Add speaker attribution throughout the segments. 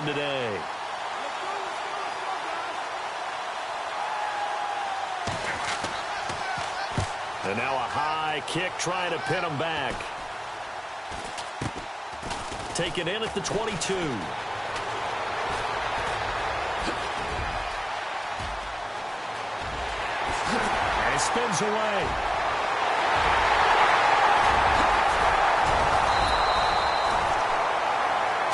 Speaker 1: today. And now a high kick trying to pin him back. Taken in at the 22. And he spins away.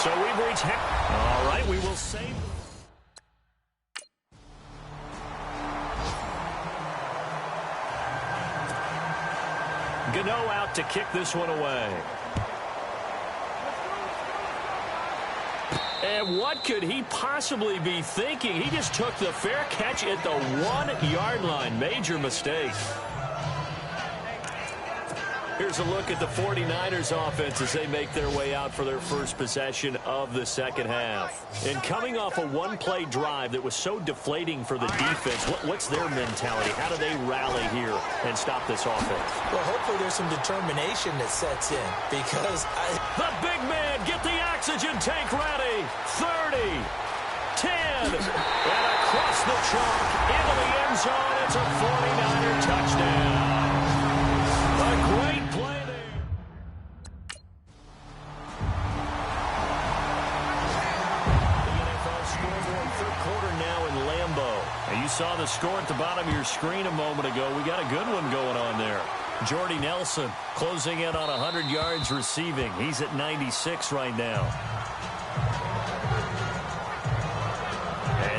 Speaker 1: So we've reached half. All right, we will save. Gano out to kick this one away. And what could he possibly be thinking? He just took the fair catch at the 1-yard line. Major mistake. Here's a look at the 49ers offense as they make their way out for their first possession of the second half. And coming off a one-play drive that was so deflating for the defense, what's their mentality? How do they rally here and stop this offense?
Speaker 2: Well, hopefully there's some determination that sets in because
Speaker 1: the big man, get the oxygen tank ready. 30, 10, and across the chalk into the end zone. It's a 49er touchdown. A great play there. The NFL scoreboard, third quarter now in Lambeau. And you saw the score at the bottom of your screen a moment ago. We got a good one going on there. Jordy Nelson closing in on 100 yards receiving. He's at 96 right now.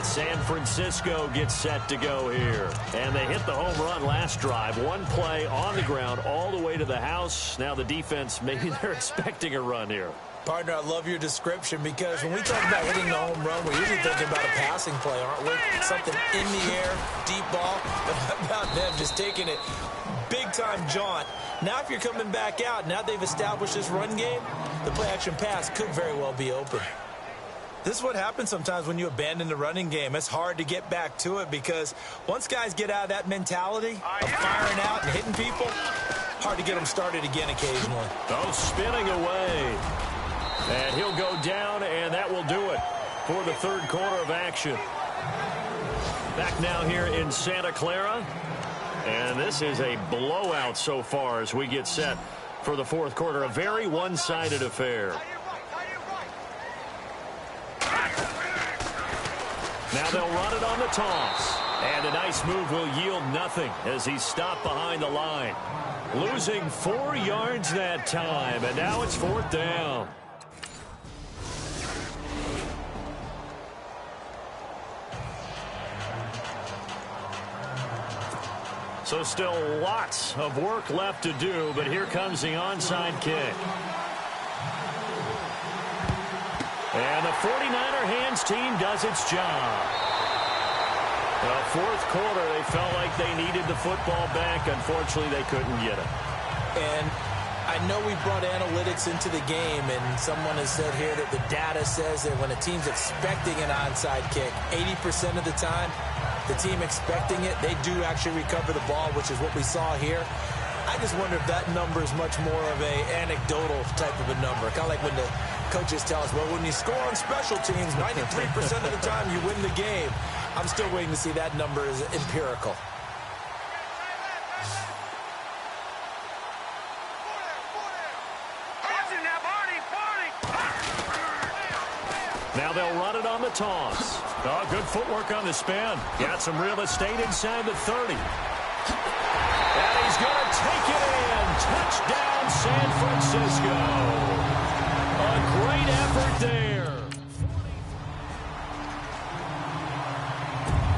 Speaker 1: San Francisco gets set to go here. And they hit the home run last drive. One play on the ground all the way to the house. Now the defense, maybe they're expecting a run here.
Speaker 2: Partner, I love your description because when we talk about hitting the home run, we're usually thinking about a passing play, aren't we? Something in the air, deep ball. But how about them just taking it big-time jaunt? Now if you're coming back out, now they've established this run game, the play-action pass could very well be open. This is what happens sometimes when you abandon the running game. It's hard to get back to it because once guys get out of that mentality of firing out and hitting people, hard to get them started again occasionally.
Speaker 1: Oh, spinning away. And he'll go down, and that will do it for the third quarter of action. Back now here in Santa Clara. And this is a blowout so far as we get set for the fourth quarter. A very one-sided affair. Now they'll run it on the toss. And a nice move will yield nothing as he's stopped behind the line. Losing 4 yards that time, and now it's fourth down. So still lots of work left to do, but here comes the onside kick. And the 49er hands team does its job. The fourth quarter, they felt like they needed the football back. Unfortunately, they couldn't get it.
Speaker 2: And I know we brought analytics into the game, and someone has said here that the data says that when a team's expecting an onside kick, 80% of the time, the team expecting it, they do actually recover the ball, which is what we saw here. I just wonder if that number is much more of a anecdotal type of a number. Kind of like when the coaches tell us, well, when you score on special teams, 93% of the time you win the game. I'm still waiting to see that number is empirical.
Speaker 1: Now they'll run it on the toss. Oh, good footwork on the spin. Got some real estate inside the 30. And he's going to take it in. Touchdown, San Francisco. A great effort there.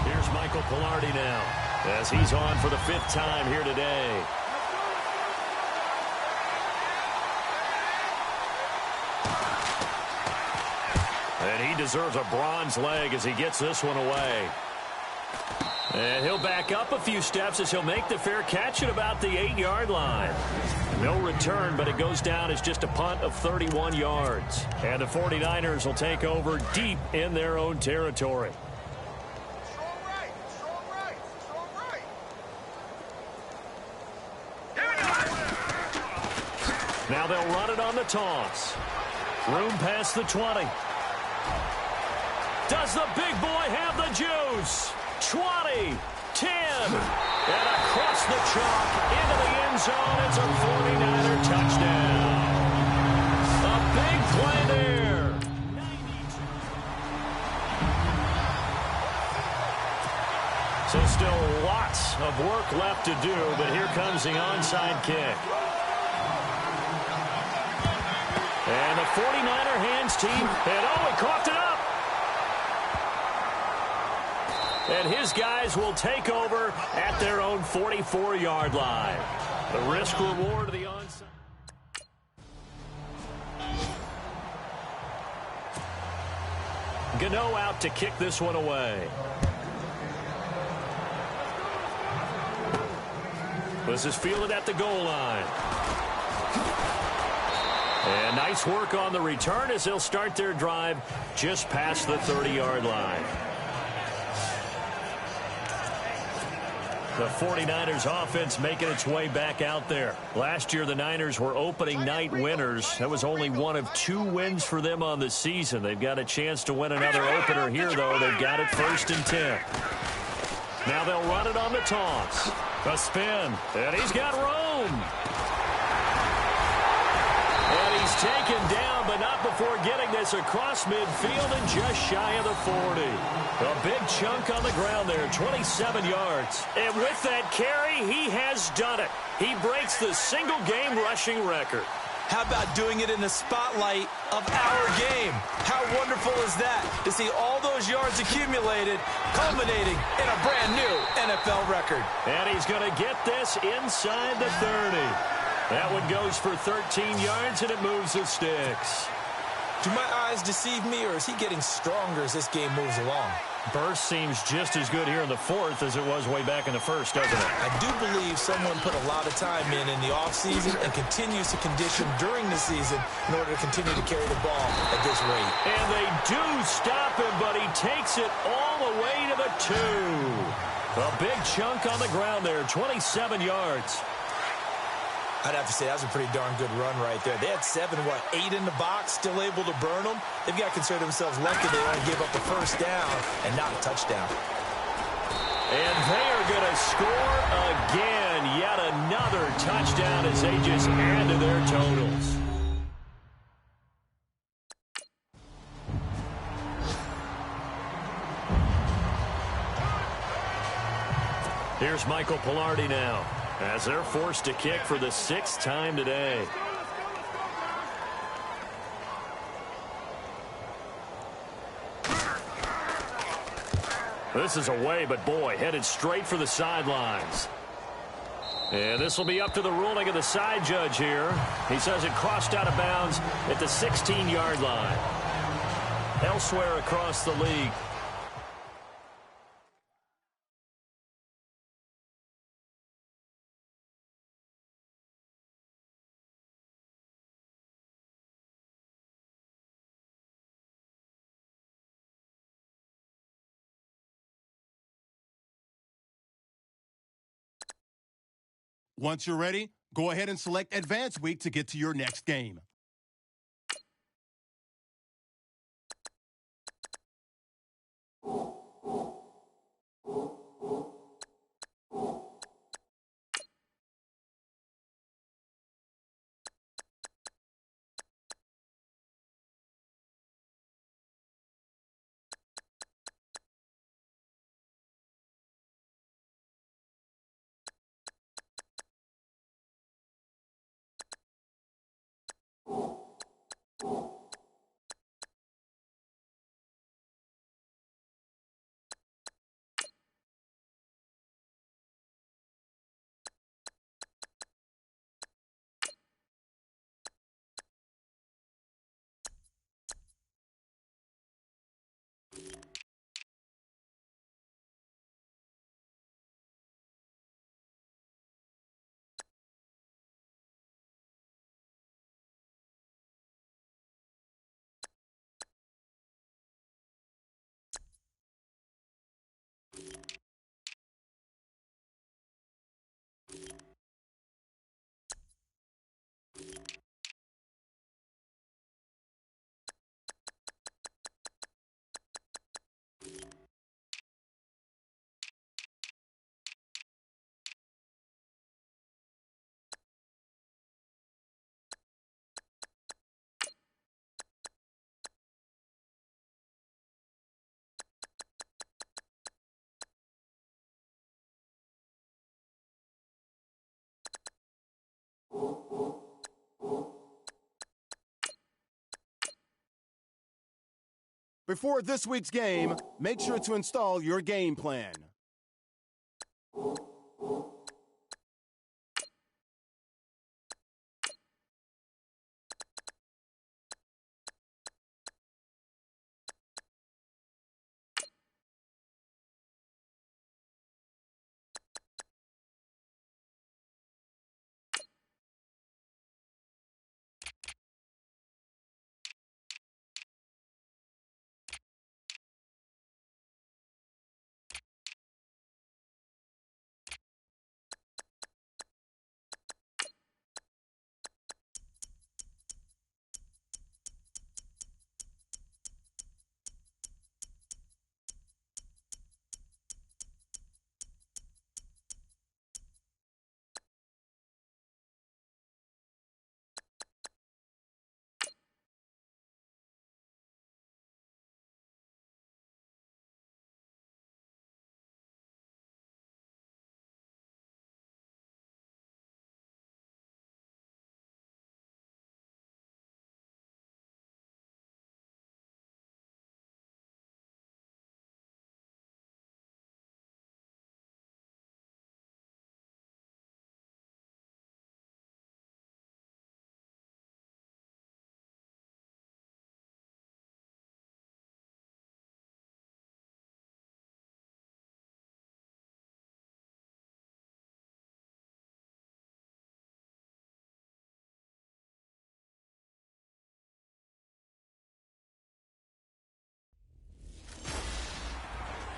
Speaker 1: Here's Michael Pilardi now as he's on for the 5th time here today. And he deserves a bronze leg as he gets this one away. And he'll back up a few steps as he'll make the fair catch at about the 8-yard line. No return, but it goes down as just a punt of 31 yards. And the 49ers will take over deep in their own territory. Now they'll run it on the toss. Room past the 20. Does the big boy have the juice? 20, 10, and across the chalk into the end zone. It's a 49er touchdown. A big play there. So still lots of work left to do, but here comes the onside kick. And the 49er hands team, and oh, he coughed it up. And his guys will take over at their own 44-yard line. The risk reward of the onside. Gano out to kick this one away. This is fielded at the goal line. And nice work on the return as they'll start their drive just past the 30-yard line. The 49ers offense making its way back out there. Last year, the Niners were opening night winners. That was only one of 2 wins for them on the season. They've got a chance to win another opener here, though. They've got it 1st and 10. Now they'll run it on the toss. A spin, and he's got room. And he's taken down, but not before getting this across midfield and just shy of the 40. A big chunk on the ground there, 27 yards. And with that carry, he has done it. He breaks the single-game rushing record.
Speaker 2: How about doing it in the spotlight of our game? How wonderful is that to see all those yards accumulated, culminating in a brand new NFL record.
Speaker 1: And he's going to get this inside the 30. That one goes for 13 yards, and it moves the sticks.
Speaker 2: Do my eyes deceive me, or is he getting stronger as this game moves along?
Speaker 1: Burst seems just as good here in the 4th as it was way back in the 1st, doesn't it?
Speaker 2: I do believe someone put a lot of time in the offseason and continues to condition during the season in order to continue to carry the ball at this rate.
Speaker 1: And they do stop him, but he takes it all the way to the 2. A big chunk on the ground there, 27 yards.
Speaker 2: I'd have to say that was a pretty darn good run right there. They had 8 in the box, still able to burn them. They've got to consider themselves lucky they only gave up the 1st down and not a touchdown.
Speaker 1: And they are going to score again. Yet another touchdown as they just add to their totals. Here's Michael Pilardi now, as they're forced to kick for the 6th time today. This is away, but boy, headed straight for the sidelines. And this will be up to the ruling of the side judge here. He says it crossed out of bounds at the 16-yard line. Elsewhere across the league,
Speaker 3: once you're ready, go ahead and select Advance Week to get to your next game. Before this week's game, make sure to install your game plan.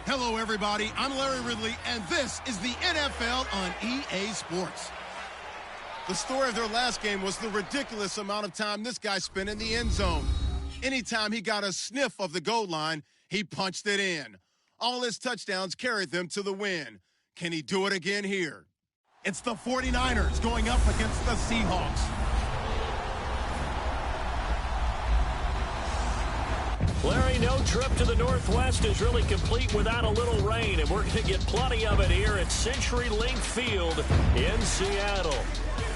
Speaker 4: Hello, everybody. I'm Larry Ridley, and this is the NFL on EA Sports. The story of their last game was the ridiculous amount of time this guy spent in the end zone. Anytime he got a sniff of the goal line, he punched it in. All his touchdowns carried them to the win. Can he do it again here? It's the 49ers going up against the Seahawks.
Speaker 1: Larry, no trip to the Northwest is really complete without a little rain, and we're going to get plenty of it here at CenturyLink Field in Seattle.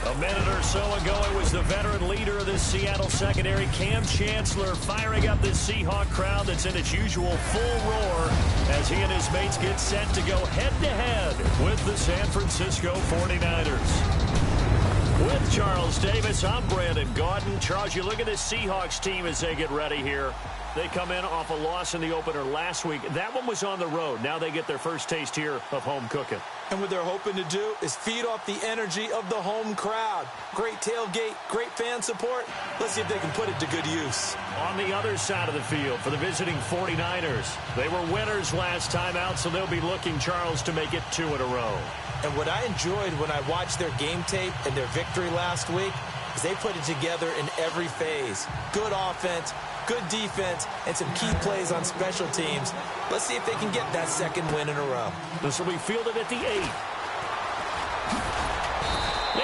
Speaker 1: A minute or so ago, it was the veteran leader of this Seattle secondary, Cam Chancellor, firing up this Seahawk crowd that's in its usual full roar as he and his mates get set to go head-to-head with the San Francisco 49ers. With Charles Davis, I'm Brandon Gaudin. Charles, you look at this Seahawks team as they get ready here. They come in off a loss in the opener last week. That one was on the road. Now they get their first taste here of home cooking.
Speaker 2: And what they're hoping to do is feed off the energy of the home crowd. Great tailgate, great fan support. Let's see if they can put it to good use.
Speaker 1: On the other side of the field for the visiting 49ers. They were winners last time out, so they'll be looking, Charles, to make it 2 in a row.
Speaker 2: And what I enjoyed when I watched their game tape and their victory last week is they put it together in every phase. Good offense, good defense, and some key plays on special teams. Let's see if they can get that second win in a row.
Speaker 1: This will be fielded at the 8.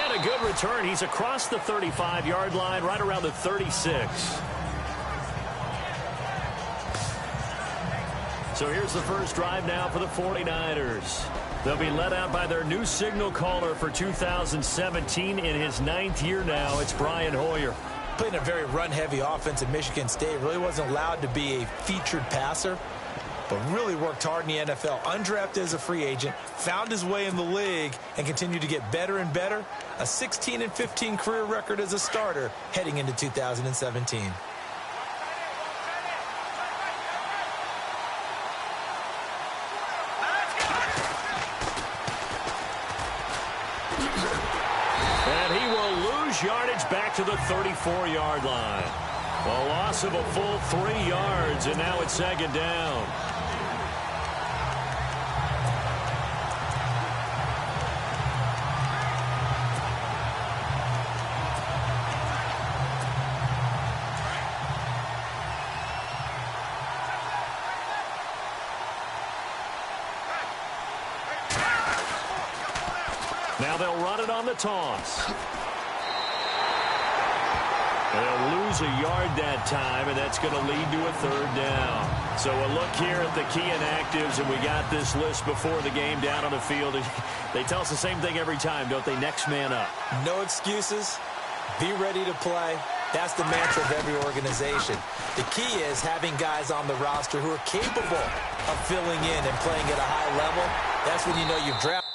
Speaker 1: And a good return. He's across the 35-yard line, right around the 36. So here's the first drive now for the 49ers. They'll be led out by their new signal caller for 2017 in his 9th year now. It's Brian Hoyer.
Speaker 2: Playing a very run-heavy offense at Michigan State. Really wasn't allowed to be a featured passer, but really worked hard in the NFL. Undrafted as a free agent, found his way in the league, and continued to get better and better. A 16-15 career record as a starter heading into 2017.
Speaker 1: Yardage back to the 34-yard line. A loss of a full 3 yards, and now it's second down. Now they'll run it on the toss. They'll lose a yard that time, and that's going to lead to a 3rd down. So a look here at the key inactives, and we got this list before the game down on the field. They tell us the same thing every time, don't they? Next man up.
Speaker 2: No excuses. Be ready to play. That's the mantra of every organization. The key is having guys on the roster who are capable of filling in and playing at a high level. That's when you know you've drafted.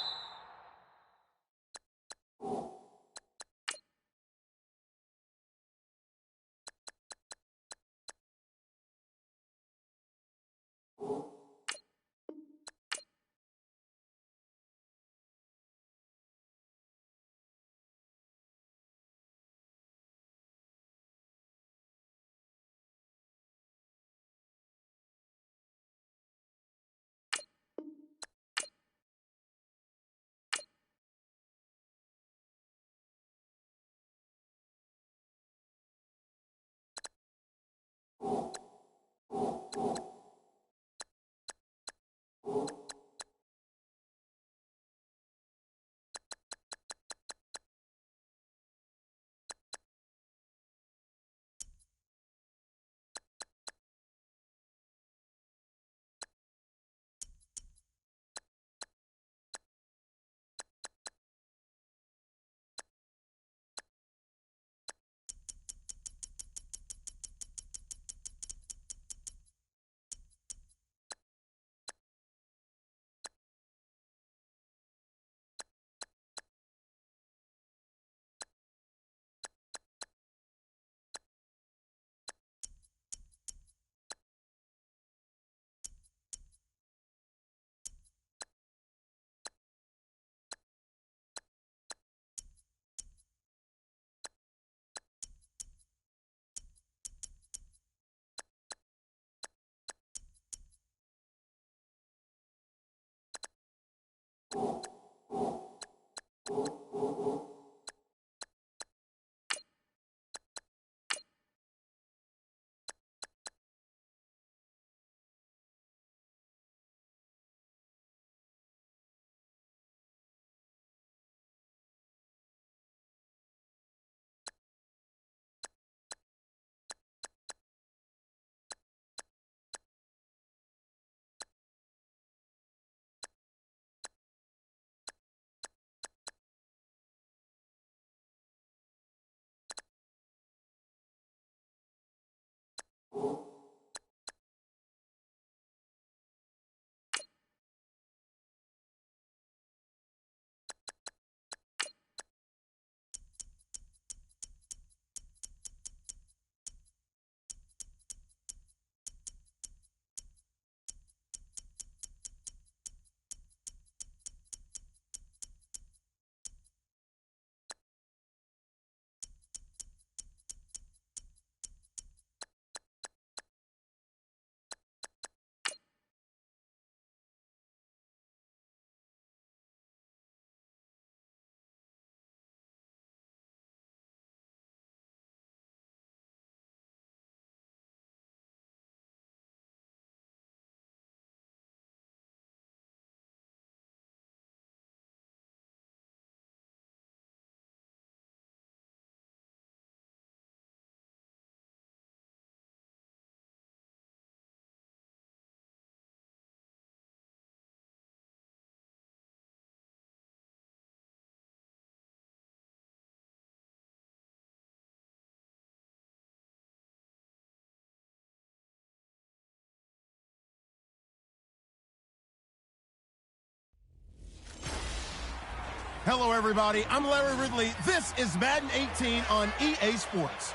Speaker 3: Hello, everybody. I'm Larry Ridley. This is Madden 18 on EA Sports.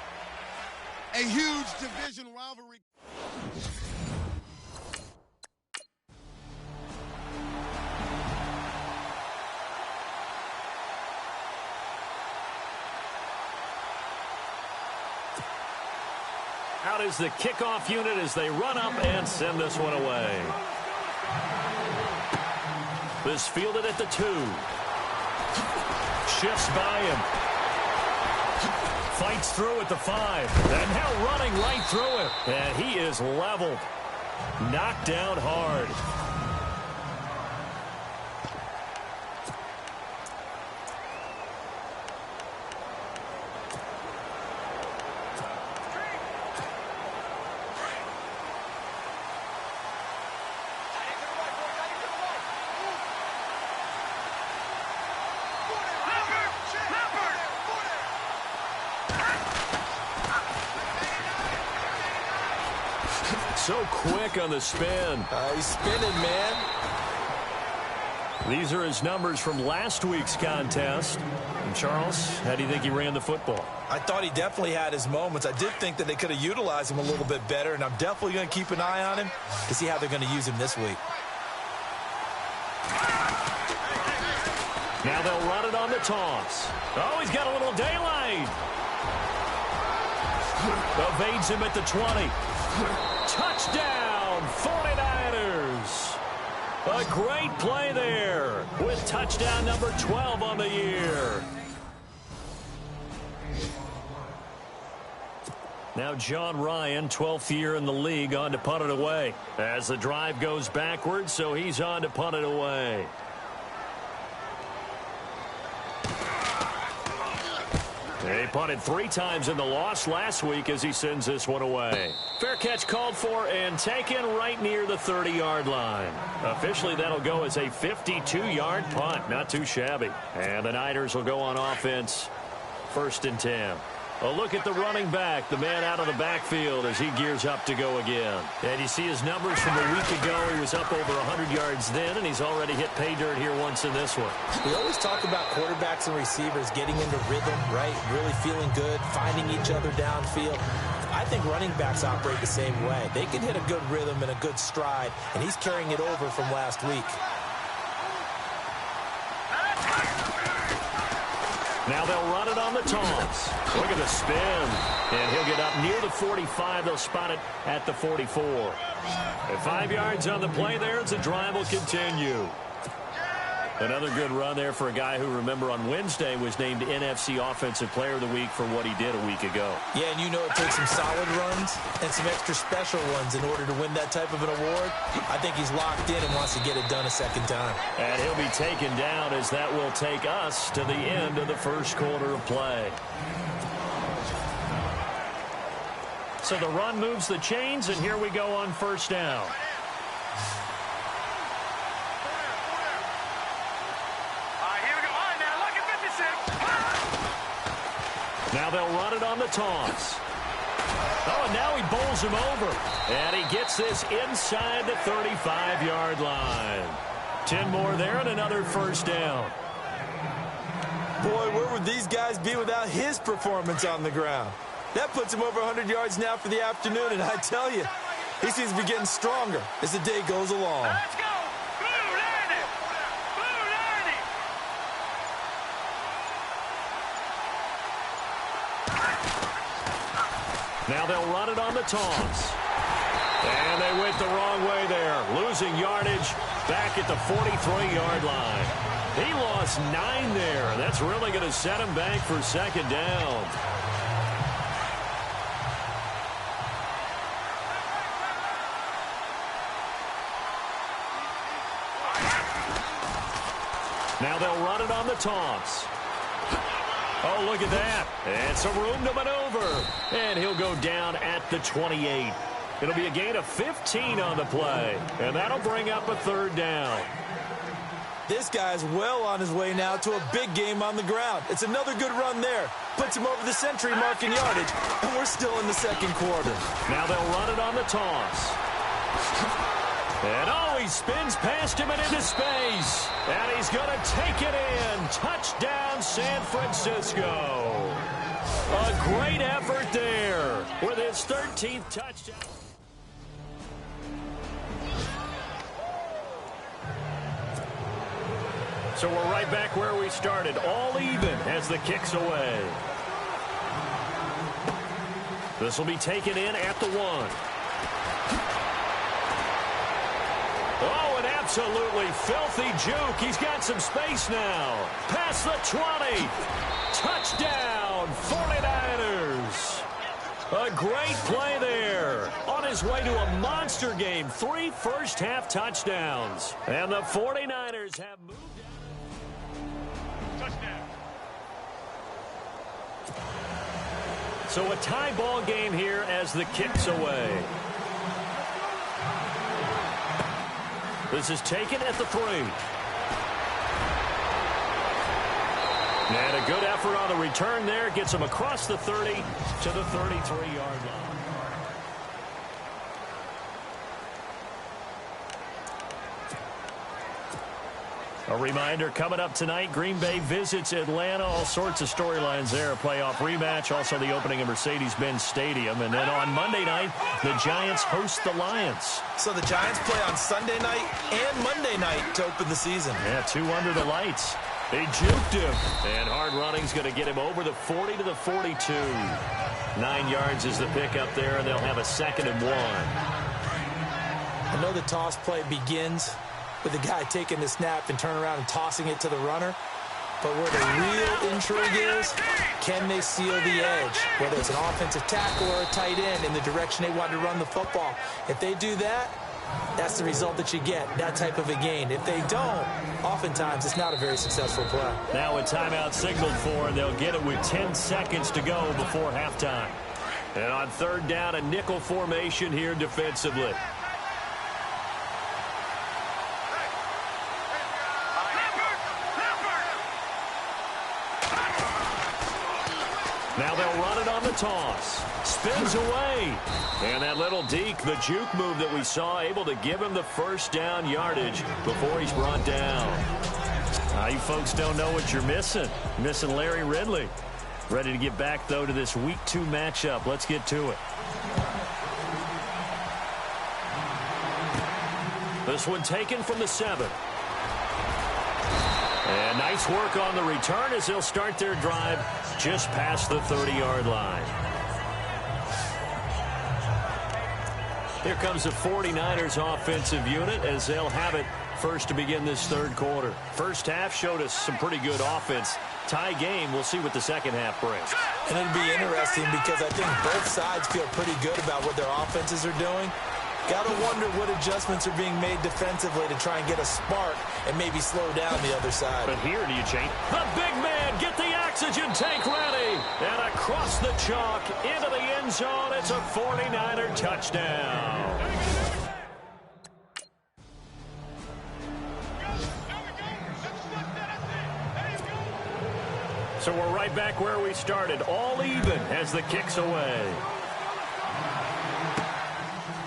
Speaker 4: A huge division rivalry.
Speaker 1: Out is the kickoff unit as they run up and send this one away. This fielded at the 2. Shifts by him. Fights through at the 5. And now running right through it. And he is leveled. Knocked down hard. So quick on the spin.
Speaker 2: He's spinning, man.
Speaker 1: These are his numbers from last week's contest. And Charles, how do you think he ran the football?
Speaker 2: I thought he definitely had his moments. I did think that they could have utilized him a little bit better, and I'm definitely going to keep an eye on him to see how they're going to use him this week.
Speaker 1: Now they'll run it on the toss. Oh, he's got a little daylight. Evades him at the 20. Touchdown, 49ers. A great play there with touchdown number 12 on the year. Now John Ryan, 12th year in the league, on to punt it away. As the drive goes backwards, so he's on to punt it away. He punted 3 times in the loss last week as he sends this one away. Fair catch called for and taken right near the 30-yard line. Officially, that'll go as a 52-yard punt. Not too shabby. And the Niners will go on offense, 1st and 10. A look at the running back, the man out of the backfield as he gears up to go again. And you see his numbers from a week ago. He was up over 100 yards then, and he's already hit pay dirt here once in this one.
Speaker 2: We always talk about quarterbacks and receivers getting into rhythm, right? Really feeling good, finding each other downfield. I think running backs operate the same way. They can hit a good rhythm and a good stride, and he's carrying it over from last week.
Speaker 1: Now they'll run it on the toss. Look at the spin. And he'll get up near the 45. They'll spot it at the 44. And 5 yards on the play there as the drive will continue. Another good run there for a guy who, remember, on Wednesday was named NFC Offensive Player of the Week for what he did a week ago.
Speaker 2: Yeah, and you know it takes some solid runs and some extra special ones in order to win that type of an award. I think he's locked in and wants to get it done a second time.
Speaker 1: And he'll be taken down as that will take us to the end of the first quarter of play. So the run moves the chains, and here we go on 1st down. Now they'll run it on the toss. Oh, and now he bowls him over. And he gets this inside the 35-yard line. 10 more there and another 1st down.
Speaker 2: Boy, where would these guys be without his performance on the ground? That puts him over 100 yards now for the afternoon, and I tell you, he seems to be getting stronger as the day goes along.
Speaker 5: Let's go! Blue Lightning! Blue Lightning!
Speaker 1: Now they'll run it on the toss. And they went the wrong way there, losing yardage back at the 43-yard line. He lost 9 there. That's really going to set him back for 2nd down. Now they'll run it on the toss. Oh, look at that. And some room to maneuver. And he'll go down at the 28. It'll be a gain of 15 on the play. And that'll bring up a 3rd down.
Speaker 2: This guy's well on his way now to a big game on the ground. It's another good run there. Puts him over the century mark in yardage. And we're still in the 2nd quarter.
Speaker 1: Now they'll run it on the toss. And oh, he spins past him and into space. And he's going to take it in. Touchdown, San Francisco. A great effort there with his 13th touchdown. So we're right back where we started, all even as the kick's away. This will be taken in at the 1. Oh, an absolutely filthy juke. He's got some space now. Past the 20. Touchdown, 49ers. A great play there. On his way to a monster game. 3 first-half touchdowns. And the 49ers have moved on.
Speaker 5: Touchdown.
Speaker 1: So a tie ball game here as the kick's away. This is taken at the 3. And a good effort on the return there. Gets him across the 30 to the 33-yard line. A reminder, coming up tonight, Green Bay visits Atlanta. All sorts of storylines there. A playoff rematch, also the opening of Mercedes-Benz Stadium. And then on Monday night, the Giants host the Lions.
Speaker 2: So the Giants play on Sunday night and Monday night to open the season.
Speaker 1: Yeah, 2 under the lights. They juked him. And hard running's going to get him over the 40 to the 42. 9 yards is the pickup there, and they'll have a 2nd and 1.
Speaker 2: I know the toss play begins with the guy taking the snap and turn around and tossing it to the runner. But where the real intrigue is, can they seal the edge? Whether it's an offensive tackle or a tight end in the direction they want to run the football. If they do that, that's the result that you get, that type of a gain. If they don't, oftentimes it's not a very successful play.
Speaker 1: Now a timeout signaled for, and they'll get it with 10 seconds to go before halftime. And on 3rd down, a nickel formation here defensively. Now they'll run it on the toss. Spins away. And that little deke, the juke move that we saw, able to give him the 1st down yardage before he's brought down. You folks don't know what you're missing. Missing Larry Ridley. Ready to get back, though, to this Week 2 matchup. Let's get to it. This one taken from the 7. And nice work on the return as they'll start their drive just past the 30-yard line. Here comes the 49ers offensive unit as they'll have it first to begin this 3rd quarter. First half showed us some pretty good offense. Tie game, we'll see what the second half brings.
Speaker 2: And it'll be interesting because I think both sides feel pretty good about what their offenses are doing. Got to wonder what adjustments are being made defensively to try and get a spark and maybe slow down the other side.
Speaker 1: But here, do you change? The big man, get the oxygen tank ready. And across the chalk, into the end zone, it's a 49er touchdown. So we're right back where we started, all even as the kick's away.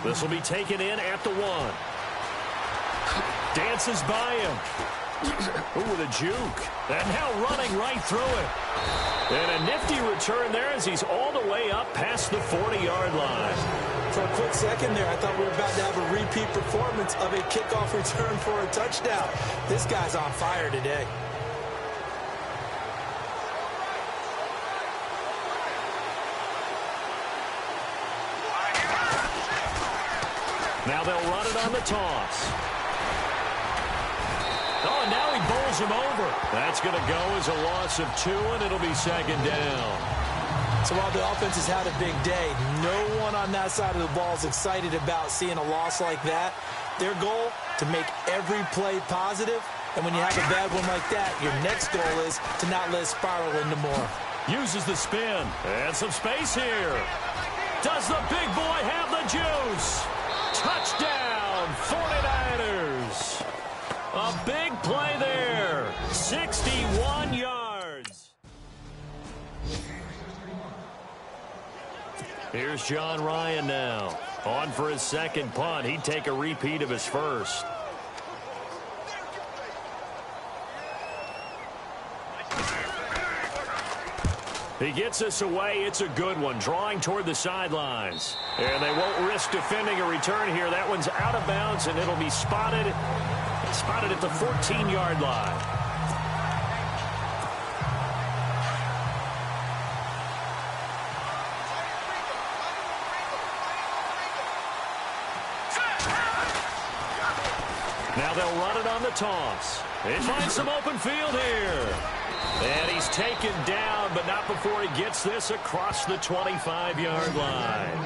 Speaker 1: This will be taken in at the 1. Dances by him. Ooh, with a juke. And now running right through it. And a nifty return there as he's all the way up past the 40-yard line.
Speaker 2: For a quick second there, I thought we were about to have a repeat performance of a kickoff return for a touchdown. This guy's on fire today.
Speaker 1: Now they'll run it on the toss. Oh, and now he bowls him over. That's going to go as a loss of 2, and it'll be 2nd down.
Speaker 2: So while the offense has had a big day, no one on that side of the ball is excited about seeing a loss like that. Their goal, to make every play positive. And when you have a bad one like that, your next goal is to not let it spiral into more.
Speaker 1: Uses the spin. And some space here. Does the big boy have the juice? Touchdown, 49ers. A big play there. 61 yards. Here's John Ryan now. On for his 2nd punt. He'd take a repeat of his 1st. He gets this away. It's a good one. Drawing toward the sidelines. And they won't risk defending a return here. That one's out of bounds, and it'll be spotted at the 14-yard line. Now they'll run it on the toss. They find some open field here. And he's taken down, but not before he gets this across the 25-yard line.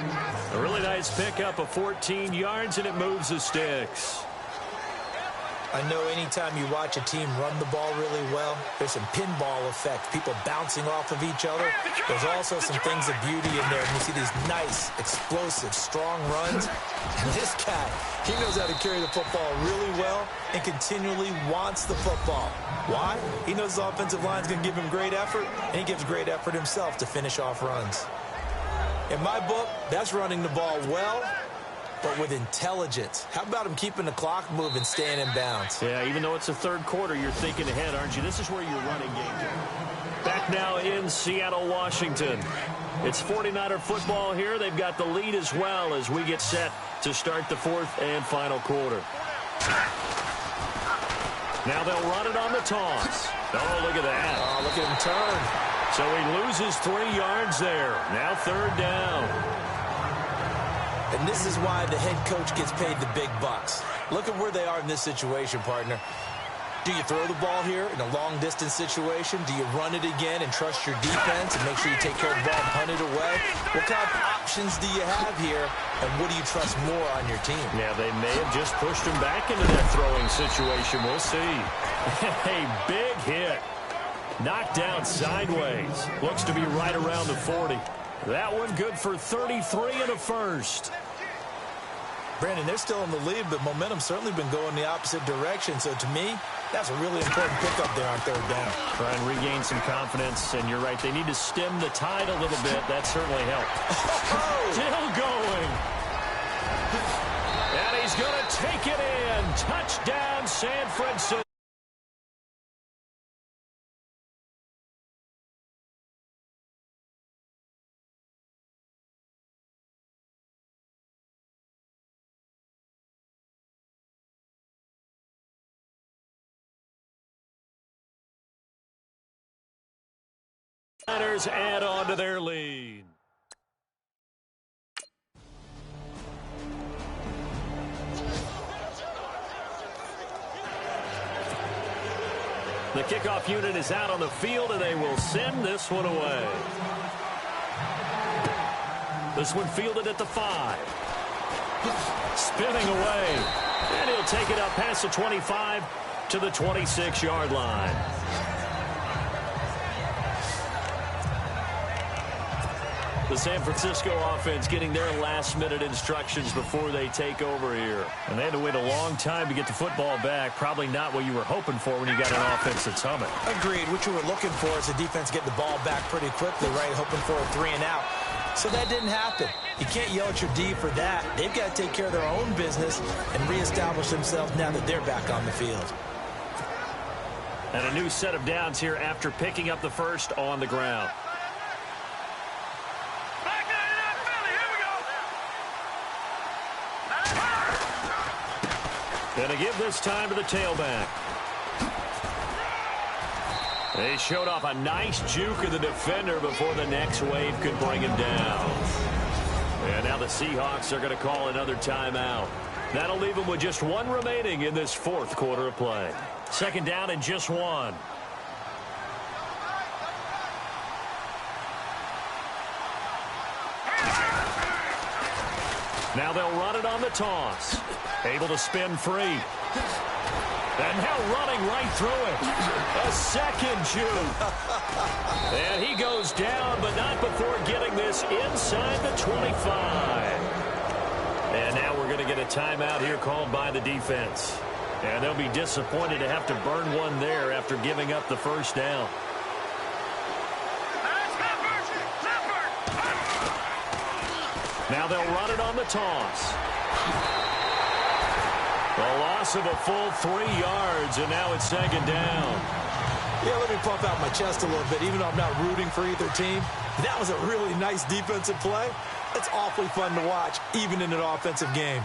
Speaker 1: A really nice pickup of 14 yards, and it moves the sticks.
Speaker 2: I know anytime you watch a team run the ball really well, there's some pinball effect, people bouncing off of each other. There's also some things of beauty in there. You see these nice, explosive, strong runs. And this guy, he knows how to carry the football really well and continually wants the football. Why? He knows the offensive line's going to give him great effort, and he gives great effort himself to finish off runs. In my book, that's running the ball well but with intelligence. How about him keeping the clock moving, staying in bounds?
Speaker 1: Yeah, even though it's the third quarter, you're thinking ahead, aren't you? This is where your running game. Back now in Seattle, Washington. It's 49er football here. They've got the lead as well as we get set to start the fourth and final quarter. Now they'll run it on the toss. Oh, look at that.
Speaker 2: Oh, look at him turn.
Speaker 1: So he loses 3 yards there. Now third down.
Speaker 2: And this is why the head coach gets paid the big bucks. Look at where they are in this situation, partner. Do you throw the ball here in a long-distance situation? Do you run it again and trust your defense and make sure you take care of the ball and punt it away? What kind of options do you have here, and what do you trust more on your team?
Speaker 1: Yeah, they may have just pushed him back into that throwing situation. We'll see. A big hit. Knocked down sideways. Looks to be right around the 40. That one good for 33 and a first.
Speaker 2: Brandon, they're still in the lead, but momentum's certainly been going the opposite direction. So to me, that's a really important pickup there on third down.
Speaker 1: Try and regain some confidence, and you're right. They need to stem the tide a little bit. That certainly helped. Still going. And he's going to take it in. Touchdown, San Francisco. Add on to their lead. The kickoff unit is out on the field, and they will send this one away. This one fielded at the 5. Spinning away. And he'll take it up past the 25 to the 26-yard line. The San Francisco offense getting their last-minute instructions before they take over here. And they had to wait a long time to get the football back. Probably not what you were hoping for when you got an offense that's humming.
Speaker 2: Agreed. What you were looking for is the defense getting the ball back pretty quickly, right? Hoping for a 3 and out. So that didn't happen. You can't yell at your D for that. They've got to take care of their own business and reestablish themselves now that they're back on the field.
Speaker 1: And a new set of downs here after picking up the first on the ground. Going to give this time to the tailback. They showed off a nice juke of the defender before the next wave could bring him down. And now the Seahawks are going to call another timeout. That'll leave them with just one remaining in this fourth quarter of play. Second down and just one. Now they'll run it on the toss. Able to spin free. And now running right through it. A second juke. And he goes down, but not before getting this inside the 25. And now we're going to get a timeout here called by the defense. And they'll be disappointed to have to burn one there after giving up the first down. Now they'll run it on the toss. A loss of a full 3 yards, and now it's second down.
Speaker 2: Yeah, let me pump out my chest a little bit, even though I'm not rooting for either team. That was a really nice defensive play. It's awfully fun to watch, even in an offensive game.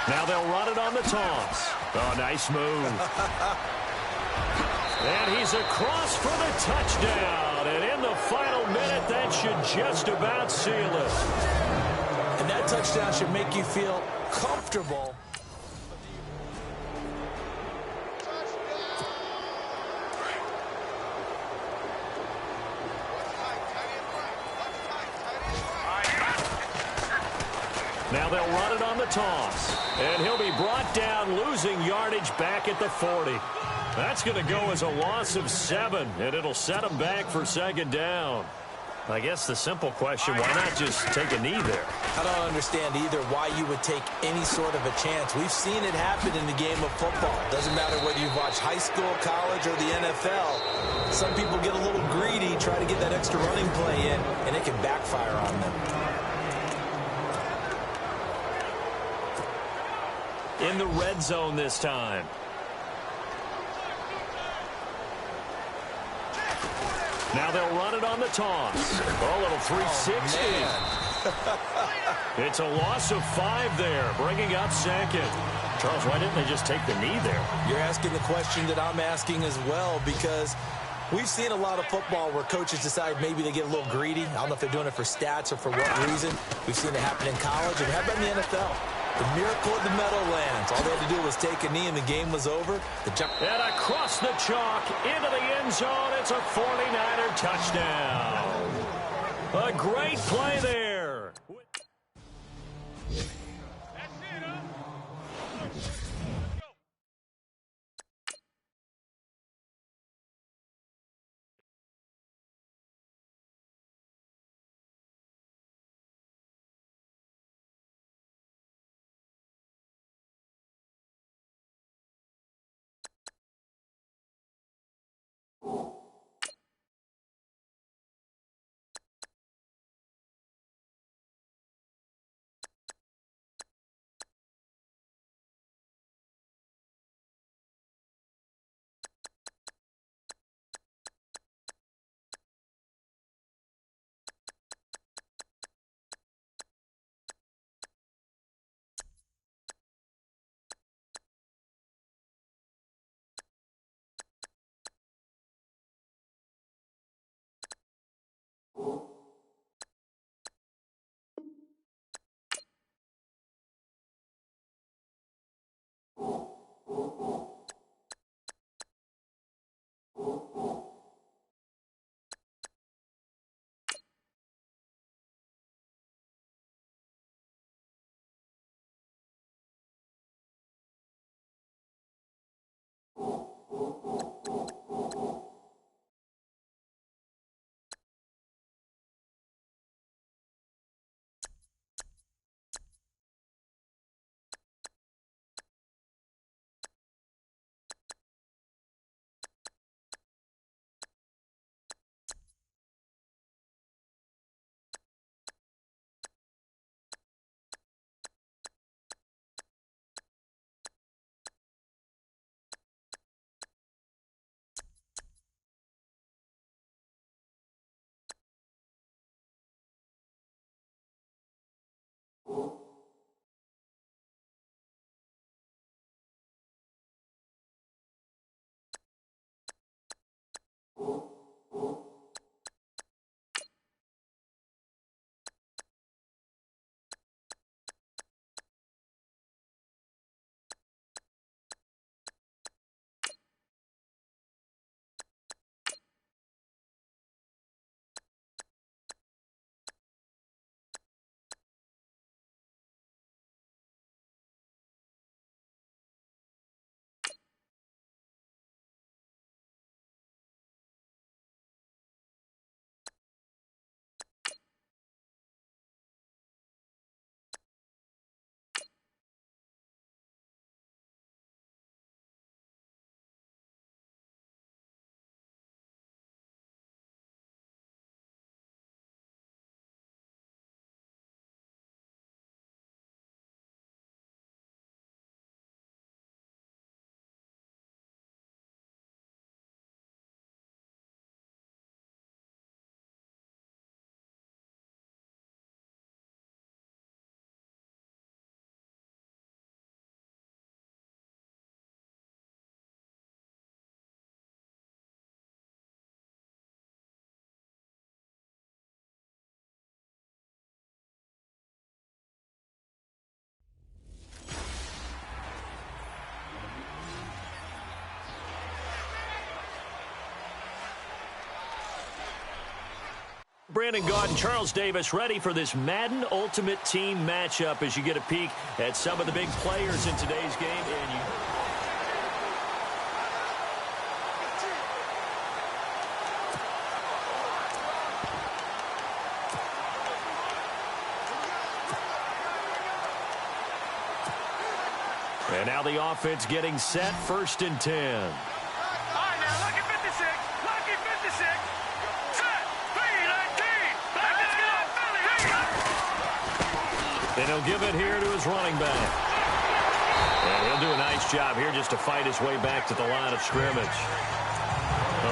Speaker 1: Now they'll run it on the toss. Oh, nice move. And he's across for the touchdown. And in the final minute, that should just about seal it.
Speaker 2: And that touchdown should make you feel comfortable.
Speaker 1: Now they'll run it on the toss. And he'll be brought down, losing yardage back at the 40. That's going to go as a loss of 7, and it'll set him back for second down. I guess the simple question, why not just take a knee there?
Speaker 2: I don't understand either why you would take any sort of a chance. We've seen it happen in the game of football. Doesn't matter whether you've watched high school, college, or the NFL. Some people get a little greedy, try to get that extra running play in, and it can backfire on them.
Speaker 1: in the red zone this time. Now they'll run it on the toss. A little 360. It's a loss of 5 there, bringing up second. Charles, why didn't they just take the knee there?
Speaker 2: You're asking the question that I'm asking as well, because we've seen a lot of football where coaches decide maybe they get a little greedy. I don't know if they're doing it for stats or for what reason. We've seen it happen in college, and how about in the NFL? The miracle of the Meadowlands. All they had to do was take a knee, and the game was over.
Speaker 1: And across the chalk, into the end zone, it's a 49er touchdown. A great play there. Brandon Gaudin, Charles Davis ready for this Madden Ultimate Team matchup as you get a peek at some of the big players in today's game. And now the offense getting set, 1st and 10. And he'll give it here to his running back. And he'll do a nice job here just to fight his way back to the line of scrimmage.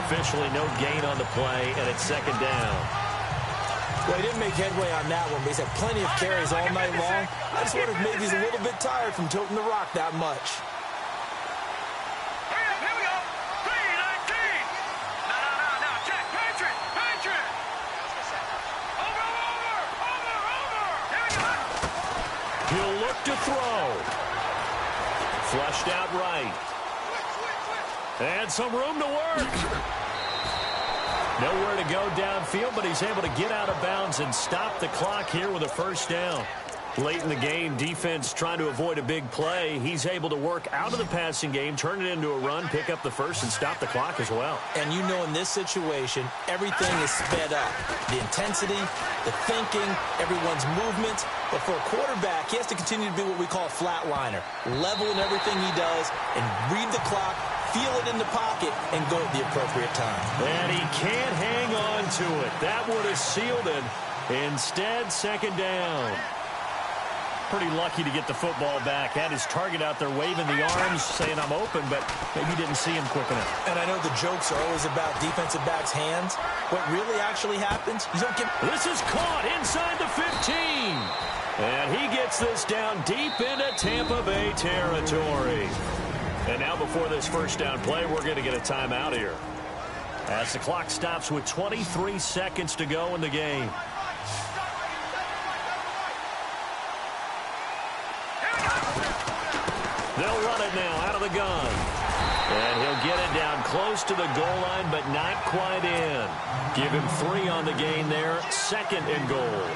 Speaker 1: Officially no gain on the play, and it's second down.
Speaker 2: Well, he didn't make headway on that one, but he's had plenty of carries all night long. I just wonder if maybe he's a little bit tired from toting the rock that much.
Speaker 5: Here we go. 3-19. No. Check. Patriot. Over. Here we go.
Speaker 1: He'll look to throw. Flushed out right. And some room to work. Nowhere to go downfield, but he's able to get out of bounds and stop the clock here with a first down. Late in the game, defense trying to avoid a big play. He's able to work out of the passing game, turn it into a run, pick up the first, and stop the clock as well.
Speaker 2: And you know in this situation, everything is sped up. The intensity, the thinking, everyone's movement. But for a quarterback, he has to continue to be what we call a flatliner. Level in everything he does and read the clock, feel it in the pocket, and go at the appropriate time.
Speaker 1: And he can't hang on to it. That would have sealed it. Instead, second down. Pretty lucky to get the football back. Had his target out there waving the arms, saying I'm open, but maybe didn't see him quick enough.
Speaker 2: And I know the jokes are always about defensive backs' hands. What really actually happens, you don't get...
Speaker 1: This is caught inside the 15. And he gets this down deep into Tampa Bay territory. And now before this first down play, we're going to get a timeout here. As the clock stops with 23 seconds to go in the game. They'll run it now out of the gun. And he'll get it down close to the goal line, but not quite in. Give him 3 on the gain there. Second and goal.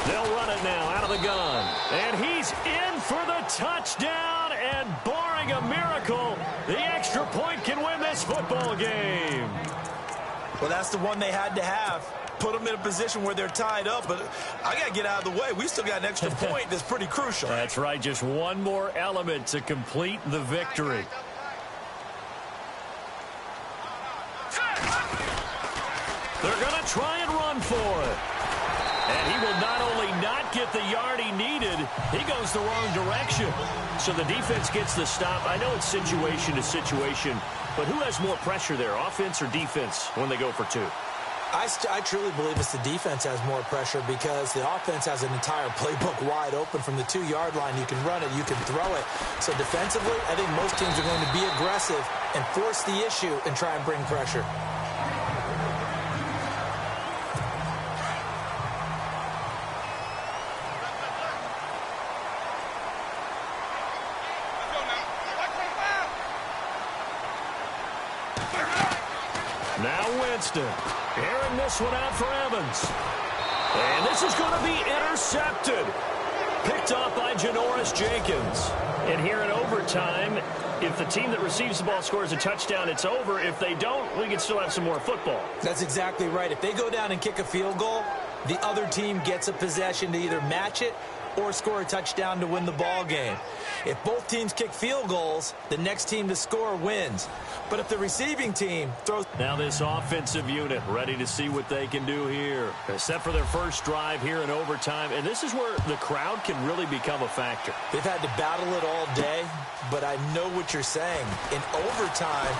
Speaker 1: They'll run it now out of the gun. And he's in for the touchdown. And barring a miracle, the extra point can win this football game.
Speaker 2: Well, that's the one they had to have. Put them in a position where they're tied up, but I got to get out of the way. We still got an extra point that's pretty crucial.
Speaker 1: That's right, just one more element to complete the victory. They're going to try and run for it. And he will not only not get the yard he needed, he goes the wrong direction. So the defense gets the stop. I know it's situation to situation, but who has more pressure there, offense or defense, when they go for 2?
Speaker 2: I truly believe it's the defense has more pressure because the offense has an entire playbook wide open from the 2-yard line. You can run it, you can throw it. So defensively, I think most teams are going to be aggressive and force the issue and try and bring pressure.
Speaker 1: Now Winston. Airing this one out for Evans. And this is going to be intercepted. Picked off by Janoris Jenkins. And here in overtime, if the team that receives the ball scores a touchdown, it's over. If they don't, we can still have some more football.
Speaker 2: That's exactly right. If they go down and kick a field goal, the other team gets a possession to either match it or score a touchdown to win the ball game. If both teams kick field goals, the next team to score wins. But if the receiving team throws...
Speaker 1: Now this offensive unit ready to see what they can do here. They're set for their first drive here in overtime, and this is where the crowd can really become a factor.
Speaker 2: They've had to battle it all day, but I know what you're saying. In overtime,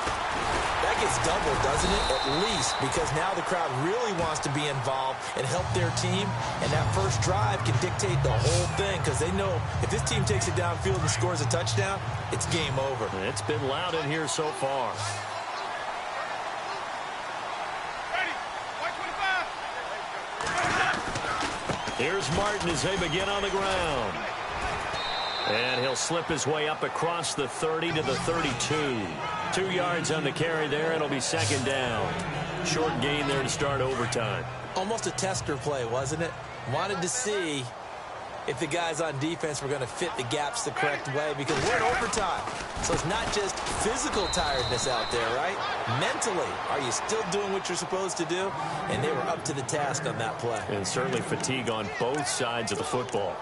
Speaker 2: that gets doubled, doesn't it? At least, because now the crowd really wants to be involved and help their team, and that first drive can dictate the whole thing because they know if this team takes it downfield and scores a touchdown, it's game over.
Speaker 1: It's been loud in here so far. Here's Martin as they begin on the ground. And he'll slip his way up across the 30 to the 32. 2 yards on the carry there. It'll be second down. Short gain there to start overtime.
Speaker 2: Almost a tester play, wasn't it? Wanted to see if the guys on defense were going to fit the gaps the correct way because we're in overtime. So it's not just physical tiredness out there, right? Mentally, are you still doing what you're supposed to do? And they were up to the task on that play.
Speaker 1: And certainly fatigue on both sides of the football.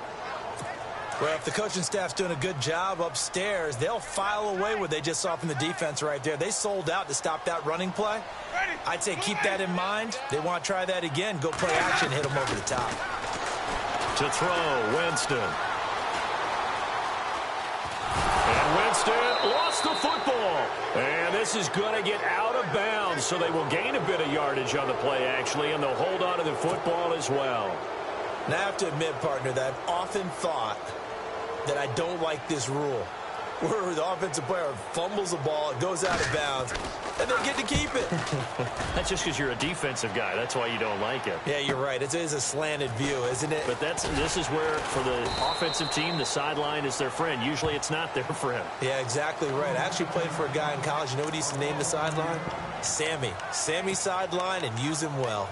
Speaker 2: Well, if the coaching staff's doing a good job upstairs, they'll file away what they just saw from the defense right there. They sold out to stop that running play. I'd say keep that in mind. They want to try that again. Go play action, hit them over the top.
Speaker 1: To throw, Winston. And Winston lost the football. And this is going to get out of bounds, so they will gain a bit of yardage on the play, actually, and they'll hold on to the football as well.
Speaker 2: Now, I have to admit, partner, that I've often thought that I don't like this rule, where the offensive player fumbles the ball, it goes out of bounds, and they get to keep it.
Speaker 1: That's just because you're a defensive guy. That's why you don't like it.
Speaker 2: Yeah, you're right. It is a slanted view, isn't it?
Speaker 1: But this is where, for the offensive team, the sideline is their friend. Usually it's not their friend.
Speaker 2: Yeah, exactly right. I actually played for a guy in college. You know what he used to name the sideline? Sammy. Sammy sideline, and use him well.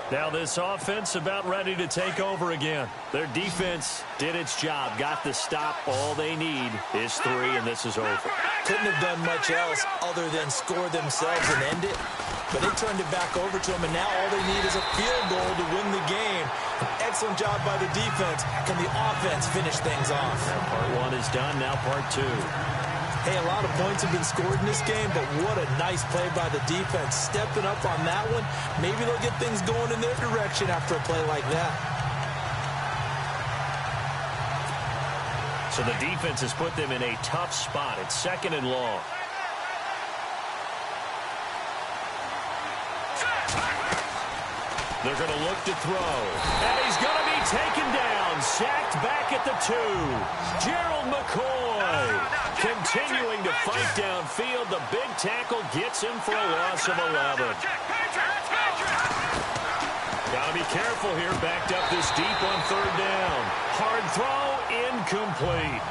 Speaker 1: Now this offense about ready to take over again. Their defense did its job, got the stop. All they need is 3, and this is over.
Speaker 2: Couldn't have done much else other than score themselves and end it. But they turned it back over to them, and now all they need is a field goal to win the game. An excellent job by the defense. Can the offense finish things off?
Speaker 1: Part 1 is done, now part 2.
Speaker 2: Hey, a lot of points have been scored in this game, but what a nice play by the defense. Stepping up on that one, maybe they'll get things going in their direction after a play like that.
Speaker 1: So the defense has put them in a tough spot. It's 2nd and long. They're going to look to throw. And he's going to be taken down. Sacked back at the 2. Gerald McCoy continuing to fight downfield. The big tackle gets him for a loss of 11. Got to be careful here. Backed up this deep on 3rd down. Hard throw, incomplete.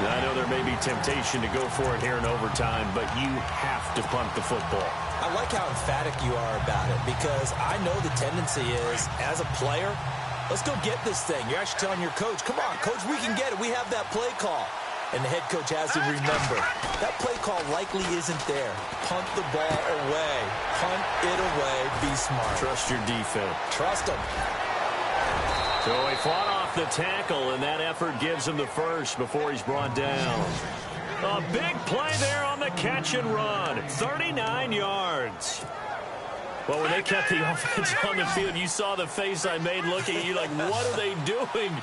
Speaker 1: I know there may be temptation to go for it here in overtime, but you have to punt the football.
Speaker 2: I like how emphatic you are about it, because I know the tendency is, as a player, let's go get this thing. You're actually telling your coach, come on, coach, we can get it. We have that play call. And the head coach has to remember, that play call likely isn't there. Punt the ball away. Punt it away. Be smart.
Speaker 1: Trust your defense.
Speaker 2: Trust them.
Speaker 1: So he fought off the tackle, and that effort gives him the first before he's brought down. A big play there on the catch and run. 39 yards. Well, when they kept the offense on the field, you saw the face I made looking at you like, what are they doing?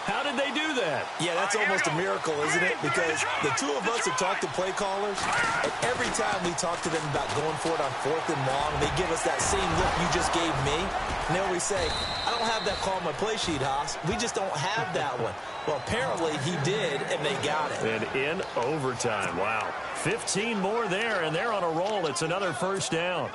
Speaker 1: How did they do that?
Speaker 2: Yeah, that's almost a miracle, isn't it? Because the two of us have talked to play callers, and every time we talk to them about going for it on 4th and long, they give us that same look you just gave me. And they always say, I don't have that call on my play sheet, Haas. We just don't have that one. Well, apparently he did, and they got it.
Speaker 1: And in overtime, wow. 15 more there, and they're on a roll. It's another first down.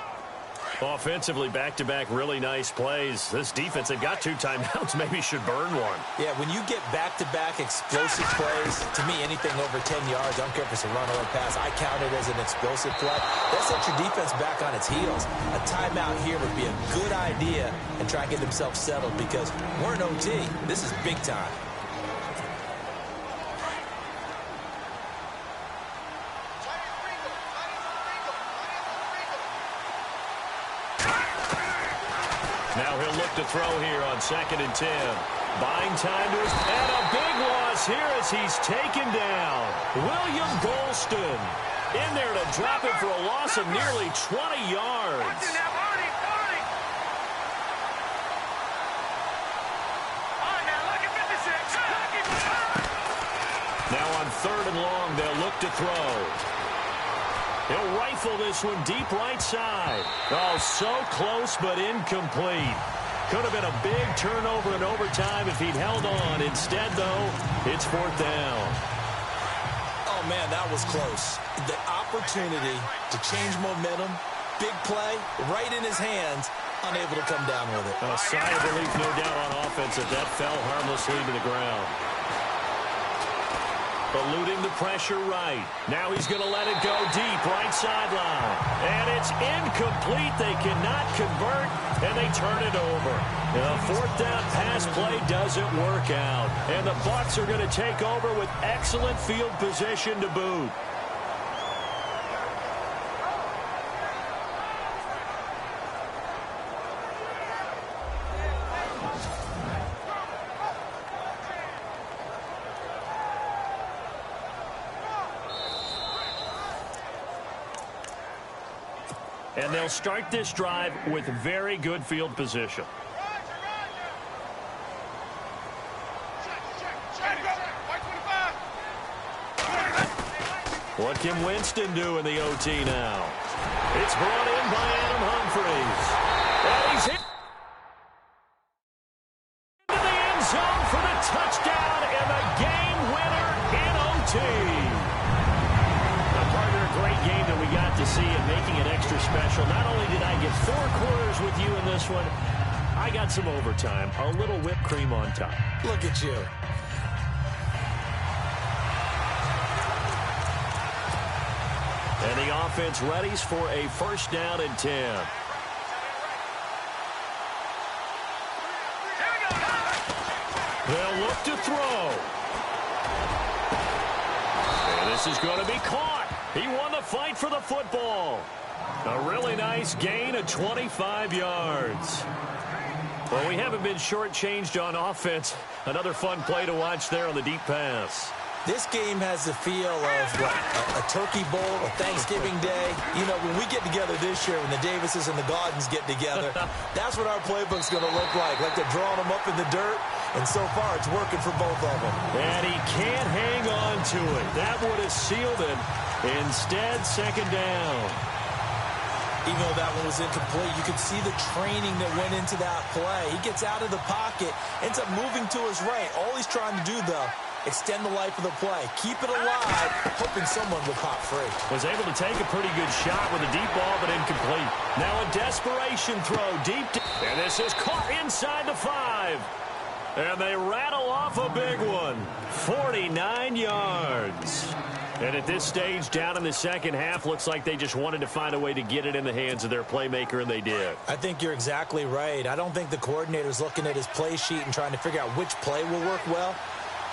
Speaker 1: Offensively, back-to-back really nice plays. This defense, they've got 2 timeouts, maybe should burn one.
Speaker 2: Yeah, when you get back-to-back explosive plays, to me, anything over 10 yards, I don't care if it's a run or a pass, I count it as an explosive play. That sets your defense back on its heels. A timeout here would be a good idea and try and get themselves settled, because we're in OT. This is big time.
Speaker 1: Now he'll look to throw here on 2nd and 10. Buying time to his... And a big loss here as he's taken down. William Golston in there to drop it for a loss of nearly 20 yards. Now on 3rd and long, they'll look to throw. He'll rifle this one deep right side. Oh, so close but incomplete. Could have been a big turnover in overtime if he'd held on. Instead, though, it's 4th down.
Speaker 2: Oh, man, that was close. The opportunity to change momentum, big play, right in his hands, unable to come down with it.
Speaker 1: A sigh of relief, no doubt, on offense if that fell harmlessly to the ground. Eluding the pressure right. Now he's going to let it go deep, right sideline. And it's incomplete. They cannot convert, and they turn it over. The 4th down pass play doesn't work out. And the Bucs are going to take over with excellent field position to boot. And they'll start this drive with very good field position. What can Winston do in the OT now? It's brought in by Adam Humphries. And he's hit into the end zone for the touchdown and the game winner in OT. Now, partner, a great game that we got to see and making it extra special. Not only did I get 4 quarters with you in this one, I got some overtime, a little whipped cream on top.
Speaker 2: Look at you.
Speaker 1: And the offense readies for a first down and 10. They'll look to throw. And this is going to be caught. He won the fight for the football. A really nice gain of 25 yards. Well, we haven't been shortchanged on offense. Another fun play to watch there on the deep pass.
Speaker 2: This game has the feel of what, a turkey bowl, a Thanksgiving day. You know, when we get together this year, when the Davises and the Gaudens get together, that's what our playbook's going to look like. Like they're drawing them up in the dirt, and so far it's working for both of them.
Speaker 1: And he can't hang on to it. That would have sealed it. Instead, second down.
Speaker 2: Even though that one was incomplete, you could see the training that went into that play. He gets out of the pocket, ends up moving to his right. All he's trying to do, though, extend the life of the play. Keep it alive, hoping someone will pop free.
Speaker 1: Was able to take a pretty good shot with a deep ball, but incomplete. Now a desperation throw deep. And this is caught inside the 5. And they rattle off a big one. 49 yards. And at this stage, down in the second half, looks like they just wanted to find a way to get it in the hands of their playmaker, and they did.
Speaker 2: I think you're exactly right. I don't think the coordinator's looking at his play sheet and trying to figure out which play will work well.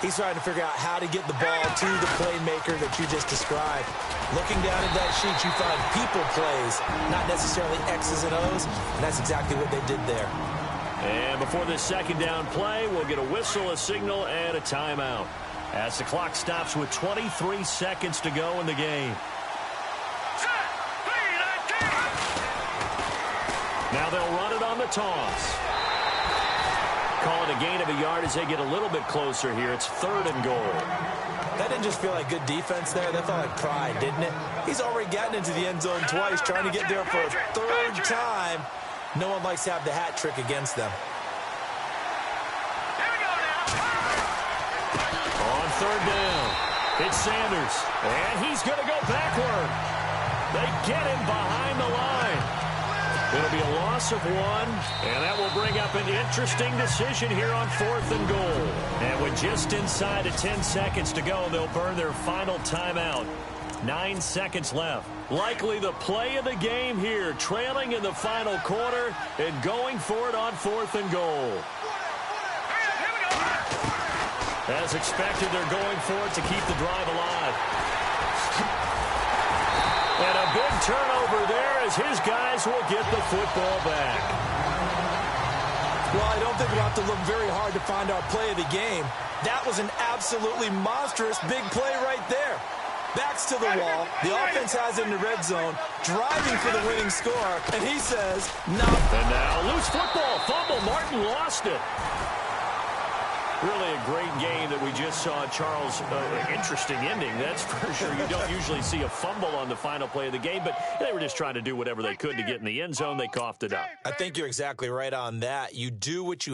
Speaker 2: He's trying to figure out how to get the ball to the playmaker that you just described. Looking down at that sheet, you find people plays, not necessarily X's and O's, and that's exactly what they did there.
Speaker 1: And before this second down play, we'll get a whistle, a signal, and a timeout, as the clock stops with 23 seconds to go in the game. Now they'll run it on the toss. Call it a gain of a yard as they get a little bit closer here. It's 3rd and goal.
Speaker 2: That didn't just feel like good defense there. That felt like pride, didn't it? He's already gotten into the end zone twice, trying to get there for a 3rd time. No one likes to have the hat trick against them.
Speaker 1: On 3rd down, it's Sanders, and he's going to go backward. They get him behind the line. It'll be a loss of 1, and that will bring up an interesting decision here on 4th and goal. And with just inside of 10 seconds to go, they'll burn their final timeout. 9 seconds left. Likely the play of the game here, trailing in the final quarter and going for it on 4th and goal. As expected, they're going for it to keep the drive alive. And a big turnover there as his guys will get the football back.
Speaker 2: Well, I don't think we'll have to look very hard to find our play of the game. That was an absolutely monstrous big play right there. Backs to the wall. The offense has it in the red zone, driving for the winning score, and he says, no.
Speaker 1: And now loose football. Fumble. Martin lost it. Really a great game that we just saw, Charles. Interesting ending, that's for sure. You don't usually see a fumble on the final play of the game, but they were just trying to do whatever they could to get in the end zone. They coughed it up.
Speaker 2: I think you're exactly right on that. You do what you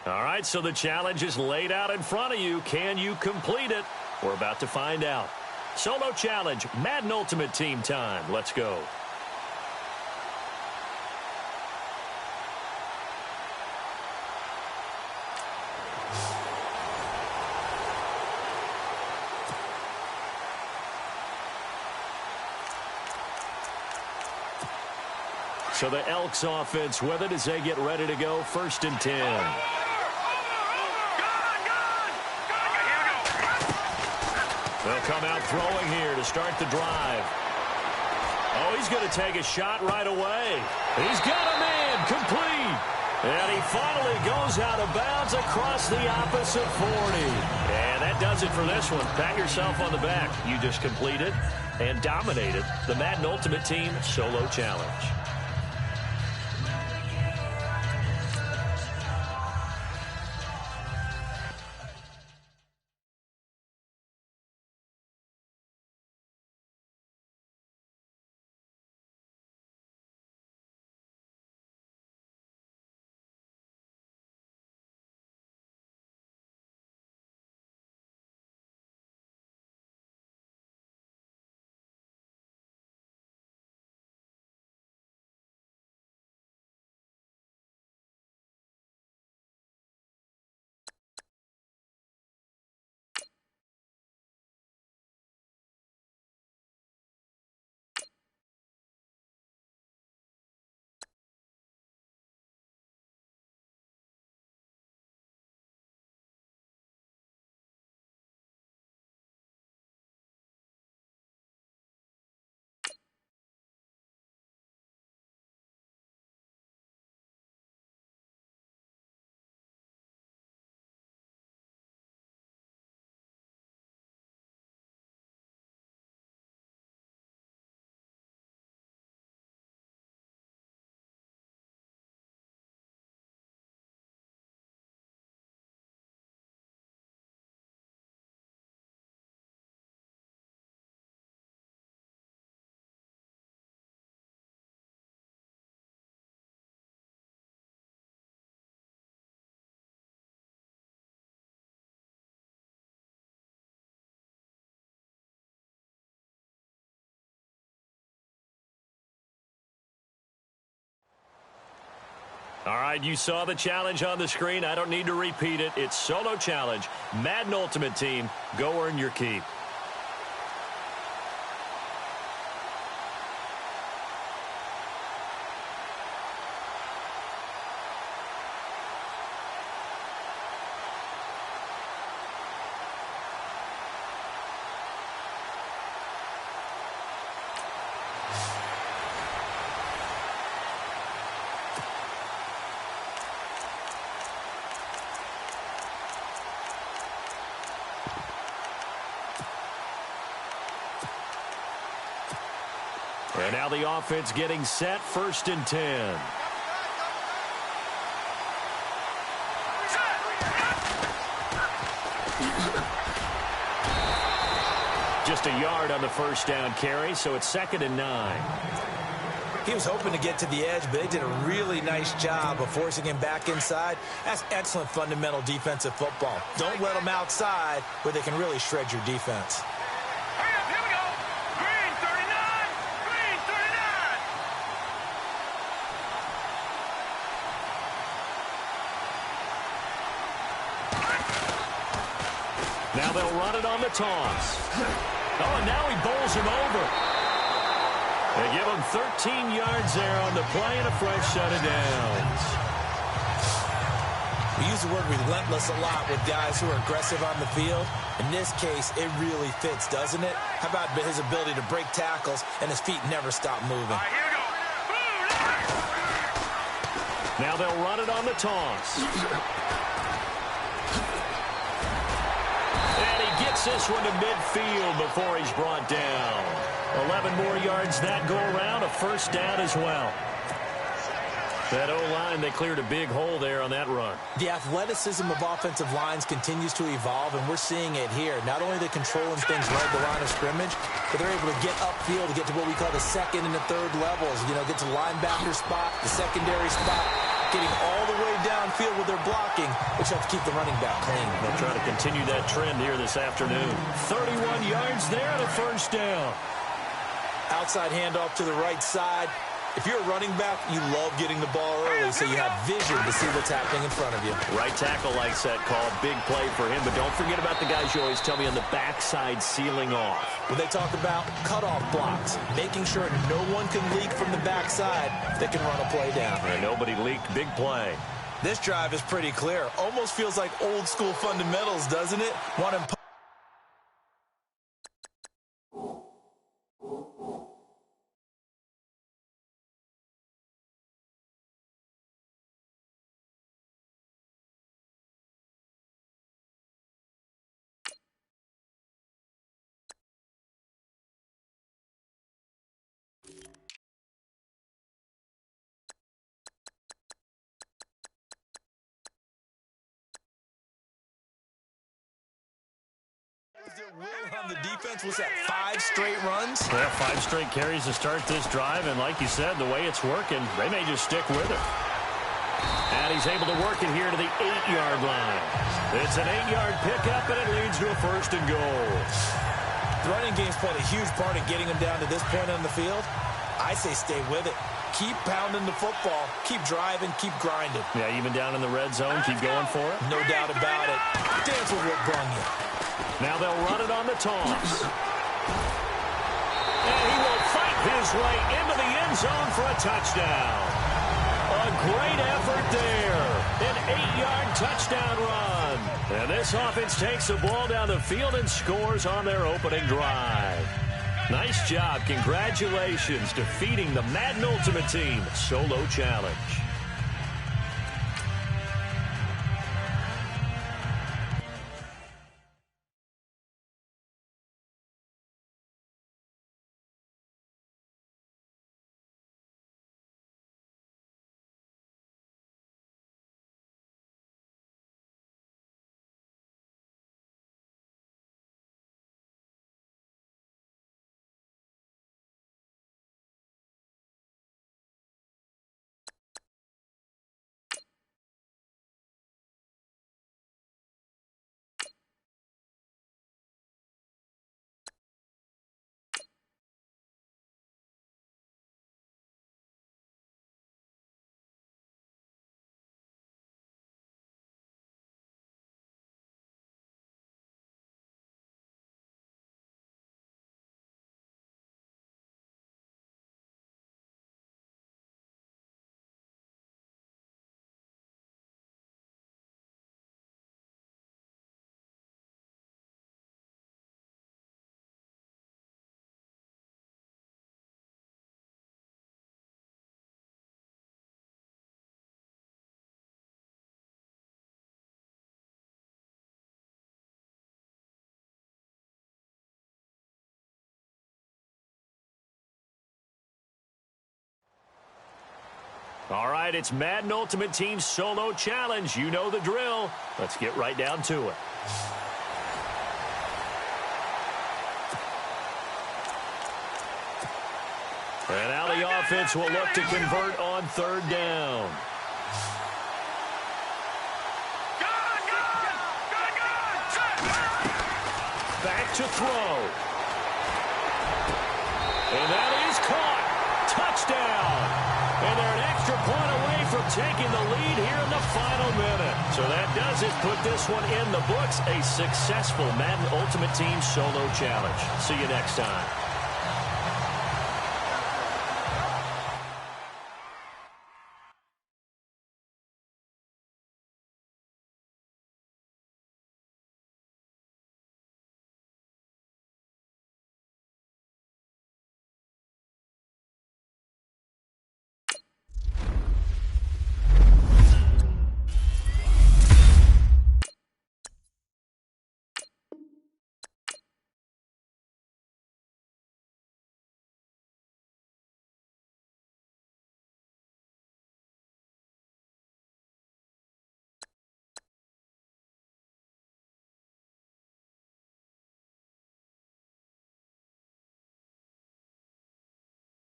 Speaker 1: All right, so the challenge is laid out in front of you. Can you complete it? We're about to find out. Solo challenge, Madden Ultimate Team time. Let's go. So the Elks offense with it as they get ready to go. 1st and 10. They'll come out throwing here to start the drive. Oh, he's going to take a shot right away. He's got a man complete. And he finally goes out of bounds across the opposite 40. And that does it for this one. Pat yourself on the back. You just completed and dominated the Madden Ultimate Team Solo Challenge. All right, you saw the challenge on the screen. I don't need to repeat it. It's solo challenge. Madden Ultimate Team, go earn your keep. And now the offense getting set, 1st and 10. Just a yard on the 1st down carry, so it's 2nd and 9.
Speaker 2: He was hoping to get to the edge, but they did a really nice job of forcing him back inside. That's excellent fundamental defensive football. Don't let them outside where they can really shred your defense.
Speaker 5: Here we go. Green 39. Green 39.
Speaker 1: Now they'll run it on the toss. Oh, and now he bowls him over. They give him 13 yards there on the play and a fresh set of downs.
Speaker 2: We use the word relentless a lot with guys who are aggressive on the field. In this case, it really fits, doesn't it? How about his ability to break tackles and his feet never stop moving?
Speaker 5: All right, here we go.
Speaker 1: Now they'll run it on the toss. And he gets this one to midfield before he's brought down. 11 more yards that go around, a 1st down as well. That O-line, they cleared a big hole there on that run.
Speaker 2: The athleticism of offensive lines continues to evolve, and we're seeing it here. Not only are they controlling things right at the line of scrimmage, but they're able to get upfield to get to what we call the 2nd and the 3rd levels. You know, get to the linebacker spot, the secondary spot, getting all the way downfield with their blocking, which helps keep the running back clean.
Speaker 1: They'll try to continue that trend here this afternoon. 31 yards there and a 1st down.
Speaker 2: Outside handoff to the right side. If you're a running back, you love getting the ball early so you have vision to see what's happening in front of you.
Speaker 1: Right tackle likes that call. Big play for him. But don't forget about the guys you always tell me on the backside sealing off.
Speaker 2: When they talk about cutoff blocks, making sure no one can leak from the backside that can run a play down.
Speaker 1: And nobody leaked. Big play.
Speaker 2: This drive is pretty clear. Almost feels like old school fundamentals, doesn't it? Want to on the defense. Was that 5 straight runs?
Speaker 1: Yeah, 5 straight carries to start this drive, and like you said, the way it's working, they may just stick with it. And he's able to work it here to the 8-yard line. It's an 8-yard pickup, and it leads to a 1st and goal.
Speaker 2: The running game's played a huge part in getting him down to this point on the field. I say stay with it. Keep pounding the football. Keep driving. Keep grinding.
Speaker 1: Yeah, even down in the red zone, keep going for it.
Speaker 2: No doubt about it. Dance with what brung you.
Speaker 1: Now they'll run it on the toss. And he will fight his way into the end zone for a touchdown. A great effort there. An 8-yard touchdown run. And this offense takes the ball down the field and scores on their opening drive. Nice job. Congratulations defeating the Madden Ultimate Team Solo Challenge. All right, it's Madden Ultimate Team Solo Challenge. You know the drill. Let's get right down to it. And now the offense will look to convert on third down. Back to throw. And that is caught. Touchdown. And they're an extra point away from taking the lead here in the final minute. So that does it. Put this one in the books. A successful Madden Ultimate Team Solo Challenge. See you next time.